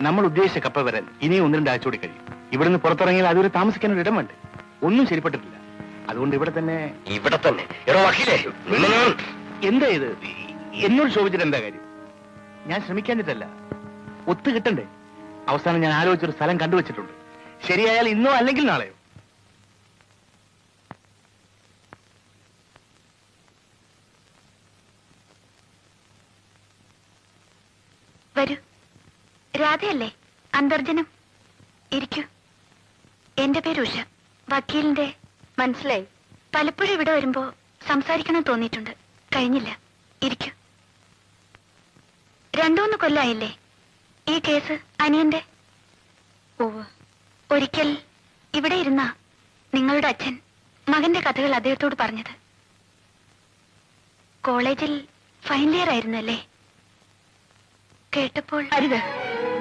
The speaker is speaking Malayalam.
നമ്മൾ ഉദ്ദേശിച്ച കപ്പ വരാൻ ഇനിയും 1-2 ആഴ്ച കൂടി കഴിയും. ഇവിടുന്ന് പുറത്തിറങ്ങിയാൽ അതൊരു താമസിക്കാൻ ഒരു ഇടം വേണ്ട. ഒന്നും ശരിപ്പെട്ടിട്ടില്ല. അതുകൊണ്ട് ഇവിടെ തന്നെ എന്താ ഇത്? എന്നോട് ശോഭിച്ചിട്ട് എന്താ കാര്യം? ഞാൻ ശ്രമിക്കാഞ്ഞിട്ടല്ല, ഒത്തു കിട്ടണ്ടേ? അവസാനം ഞാൻ ആലോചിച്ചൊരു സ്ഥലം കണ്ടുവച്ചിട്ടുണ്ട്. ശരിയായാൽ ഇന്നോ അല്ലെങ്കിൽ നാളെയോ. വരൂ. രാധയല്ലേ? അന്തർജനം. ഇരിക്കൂ. എന്റെ പേര് ഉഷ, വക്കീലിന്റെ. മനസ്സിലായി. പലപ്പോഴും ഇവിടെ വരുമ്പോ സംസാരിക്കണം തോന്നിയിട്ടുണ്ട്, കഴിഞ്ഞില്ല. ഇരിക്കൂ. 2-3 കൊല്ലായില്ലേ ഈ കേസ് അനിയന്റെ? ഒരിക്കൽ ഇവിടെ ഇരുന്ന നിങ്ങളുടെ അച്ഛൻ മകന്റെ കഥകൾ അദ്ദേഹത്തോട് പറഞ്ഞത്. കോളേജിൽ ഫൈനൽ ഇയർ ആയിരുന്നല്ലേ? കേട്ടപ്പോൾ അരുത്.